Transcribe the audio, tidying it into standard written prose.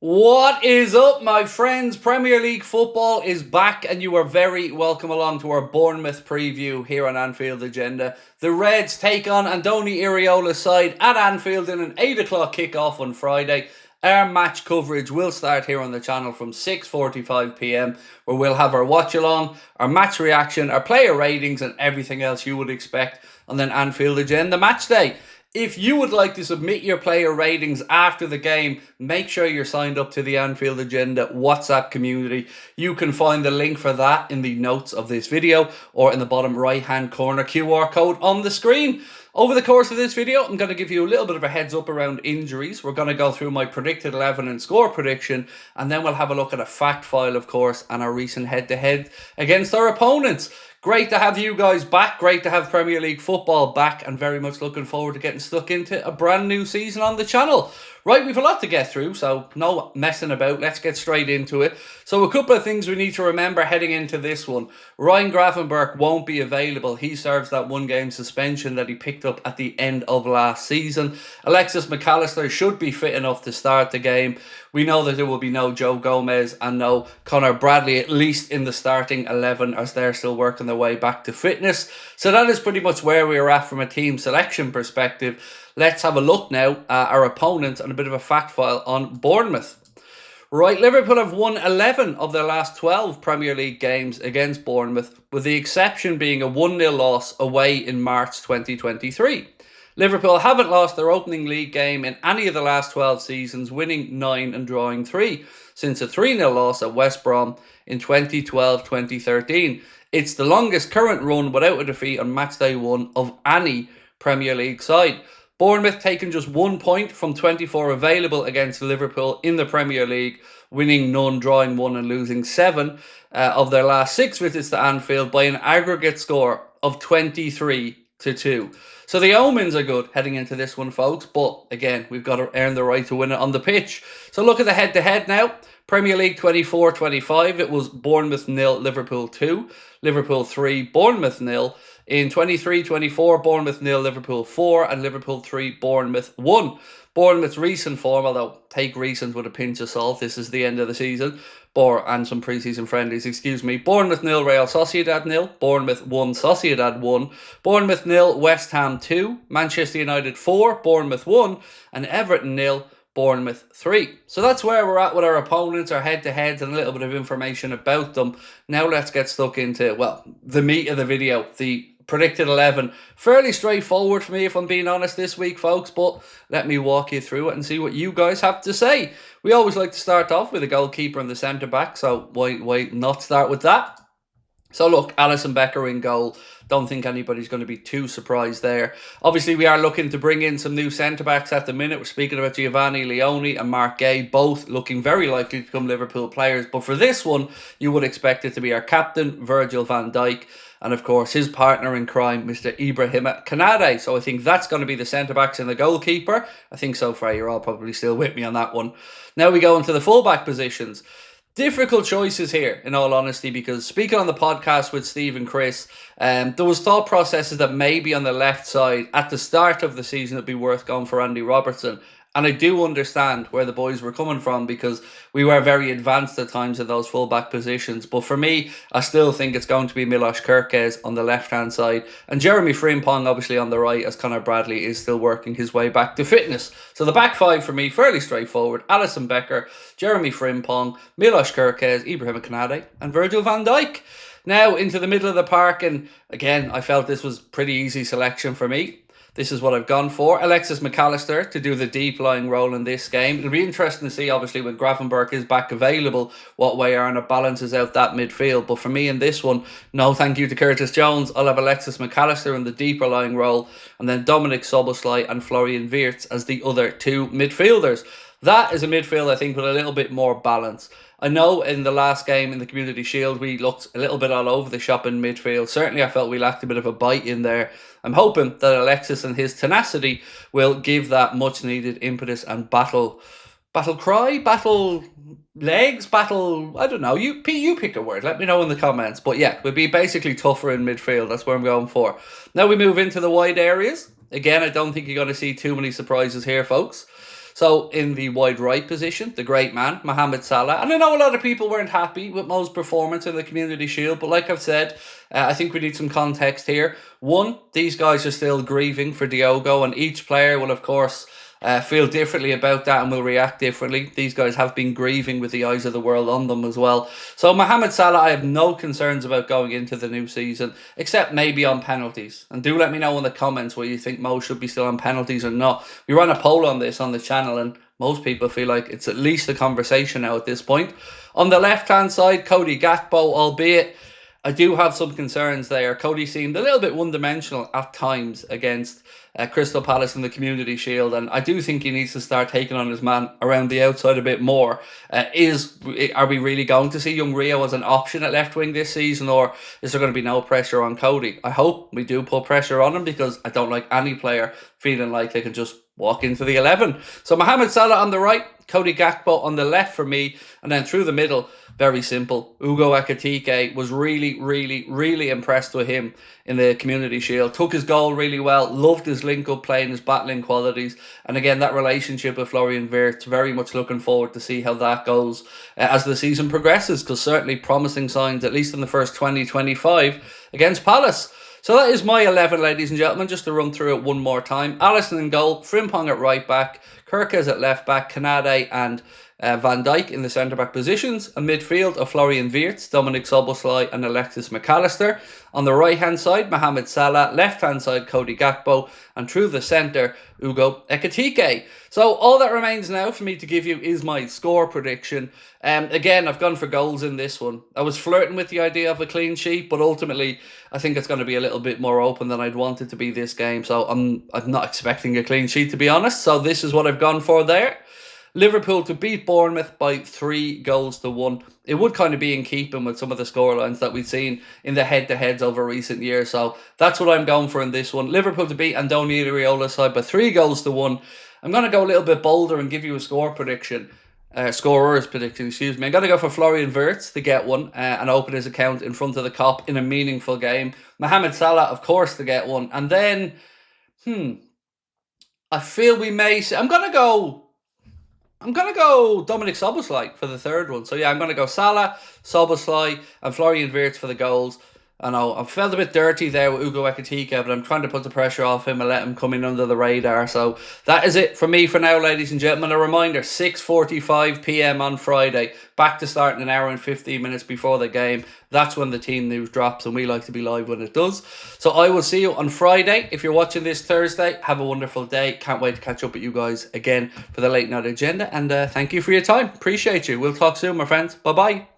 What is up, my friends? Premier League football is back, and you are very welcome along to our Bournemouth preview here on Anfield Agenda. The Reds take on Andoni Iraola's side at Anfield in an 8 o'clock kickoff on Friday. Our match coverage will start here on the channel from 6:45 p.m, where we'll have our watch along, our match reaction, our player ratings, and everything else you would expect on an Anfield Agenda match day. If you would like to submit your player ratings after the game, make sure you're signed up to the Anfield Agenda WhatsApp community. You can find the link for that in the notes of this video or in the bottom right hand corner QR code on the screen. Over the course of this video, I'm going to give you a little bit of a heads up around injuries. We're going to go through my predicted 11 and score prediction, and then we'll have a look at a fact file, of course, and our recent head-to-head against our opponents. Great to have you guys back. Great to have Premier League football back, and very much looking forward to getting stuck into a brand new season on the channel. Right, we've a lot to get through, so no messing about. Let's get straight into it. So a couple of things we need to remember heading into this one. Ryan Gravenberch won't be available. He serves that one-game suspension that he picked up at the end of last season. Alexis McAllister should be fit enough to start the game. We know that there will be no Joe Gomez and no Connor Bradley, at least in the starting 11, as they're still working their way back to fitness. So that is pretty much where we are at from a team selection perspective. Let's have a look now at our opponents and a bit of a fact file on Bournemouth. Right, Liverpool have won 11 of their last 12 Premier League games against Bournemouth, with the exception being a 1-0 loss away in March 2023. Liverpool haven't lost their opening league game in any of the last 12 seasons, winning 9 and drawing 3, since a 3-0 loss at West Brom in 2012-2013. It's the longest current run without a defeat on matchday 1 of any Premier League side. Bournemouth taken just 1 point from 24 available against Liverpool in the Premier League, winning none, drawing 1 and losing 7 of their last 6 visits to Anfield by an aggregate score of 23-2. So the omens are good heading into this one, folks, but again, we've got to earn the right to win it on the pitch. So look at the head-to-head now. Premier League 24-25, it was Bournemouth 0, Liverpool 2, Liverpool 3, Bournemouth 0. In 23-24, Bournemouth 0, Liverpool 4, and Liverpool 3, Bournemouth 1. Bournemouth's recent form, although take recent with a pinch of salt, this is the end of the season, and some pre-season friendlies, excuse me. Bournemouth 0, Real Sociedad 0, Bournemouth 1, Sociedad 1, Bournemouth 0, West Ham 2, Manchester United 4, Bournemouth 1, and Everton 0, Bournemouth 3. So that's where we're at with our opponents, our head-to-heads, and a little bit of information about them. Now let's get stuck into, well, the meat of the video, the predicted 11. Fairly straightforward for me, if I'm being honest, this week, folks, but let me walk you through it and see what you guys have to say. We always like to start off with a goalkeeper and the centre-back, so why not start with that? So look, Alisson Becker in goal. Don't think anybody's going to be too surprised there. Obviously, we are looking to bring in some new centre-backs at the minute. We're speaking about Giovanni Leone and Mark Gay, both looking very likely to become Liverpool players. But for this one, you would expect it to be our captain, Virgil van Dijk, and of course, his partner in crime, Mr. Ibrahim Kanade. So I think that's going to be the centre-backs and the goalkeeper. I think so far you're all probably still with me on that one. Now we go into the full-back positions. Difficult choices here, in all honesty, because speaking on the podcast with Steve and Chris, there was thought processes that maybe on the left side, at the start of the season, it'd be worth going for Andy Robertson. And I do understand where the boys were coming from, because we were very advanced at times in those full-back positions. But for me, I still think it's going to be Milos Kerkez on the left-hand side. And Jeremy Frimpong, obviously, on the right, as Connor Bradley is still working his way back to fitness. So the back five for me, fairly straightforward. Alisson Becker, Jeremy Frimpong, Milos Kerkez, Ibrahim Kanade, and Virgil van Dijk. Now into the middle of the park, and again, I felt this was pretty easy selection for me. This is what I've gone for. Alexis McAllister to do the deep lying role in this game. It'll be interesting to see, obviously, when Gravenberch is back available, what way Arna balances out that midfield. But for me in this one, no thank you to Curtis Jones. I'll have Alexis McAllister in the deeper lying role, and then Dominic Szoboszlai and Florian Wirtz as the other two midfielders. That is a midfield, I think, with a little bit more balance. I know in the last game in the Community Shield, we looked a little bit all over the shop in midfield. Certainly, I felt we lacked a bit of a bite in there. I'm hoping that Alexis and his tenacity will give that much-needed impetus and battle cry, battle legs, battle, I don't know. You pick a word. Let me know in the comments. But yeah, we'll be basically tougher in midfield. That's where I'm going for. Now we move into the wide areas. Again, I don't think you're going to see too many surprises here, folks. So in the wide right position, the great man, Mohamed Salah. And I know a lot of people weren't happy with Mo's performance in the Community Shield, but like I've said, I think we need some context here. One, these guys are still grieving for Diogo, and each player will, of course, feel differently about that and will react differently. These guys have been grieving with the eyes of the world on them as well. So Mohamed Salah, I have no concerns about going into the new season, except maybe on penalties. And do let me know in the comments whether you think Mo should be still on penalties or not. We ran a poll on this on the channel, and most people feel like it's at least a conversation now at this point. On the left-hand side, Cody Gakpo, albeit I do have some concerns there. Cody seemed a little bit one-dimensional at times against Crystal Palace in the Community Shield, and I do think he needs to start taking on his man around the outside a bit more. Are we really going to see young Rio as an option at left wing this season, or is there going to be no pressure on Cody? I hope we do put pressure on him, because I don't like any player feeling like they can just walk into the 11. So Mohamed Salah on the right, Cody Gakpo on the left for me, and then through the middle, very simple. Ugo Ekitike, was really impressed with him in the Community Shield. Took his goal really well, loved his link-up play and his battling qualities. And again, that relationship with Florian Wirtz, very much looking forward to see how that goes as the season progresses, because certainly promising signs, at least in the first 20-25 against Palace. So that is my 11, ladies and gentlemen, just to run through it one more time. Alisson in goal, Frimpong at right back, Kirkes at left back, Kanade and Van Dijk in the centre-back positions. A midfield of Florian Wirtz, Dominic Szoboszlai and Alexis McAllister. On the right-hand side, Mohamed Salah. Left-hand side, Cody Gakpo. And through the centre, Ugo Ekitike. So all that remains now for me to give you is my score prediction. Again, I've gone for goals in this one. I was flirting with the idea of a clean sheet, but ultimately, I think it's going to be a little bit more open than I'd want it to be this game. So I'm not expecting a clean sheet, to be honest. So this is what I've gone for there. Liverpool to beat Bournemouth by 3-1. It would kind of be in keeping with some of the scorelines that we've seen in the head-to-heads over recent years. So that's what I'm going for in this one. Liverpool to beat Andoni Iraola's side by 3-1. I'm going to go a little bit bolder and give you a score prediction. Scorer's prediction, excuse me. I'm going to go for Florian Wirtz to get one and open his account in front of the Kop in a meaningful game. Mohamed Salah, of course, to get one. And then, I feel we may... I'm going to go Dominic Szoboszlai for the third one. So yeah, I'm going to go Salah, Szoboszlai and Florian Wirtz for the goals. I know I felt a bit dirty there with Ugo Ekitike, but I'm trying to put the pressure off him and let him come in under the radar. So that is it for me for now, ladies and gentlemen. A reminder, 6:45 p.m. on Friday. Back to start in an hour and 15 minutes before the game. That's when the team news drops, and we like to be live when it does. So I will see you on Friday. If you're watching this Thursday, have a wonderful day. Can't wait to catch up with you guys again for the late night agenda. And thank you for your time. Appreciate you. We'll talk soon, my friends. Bye-bye.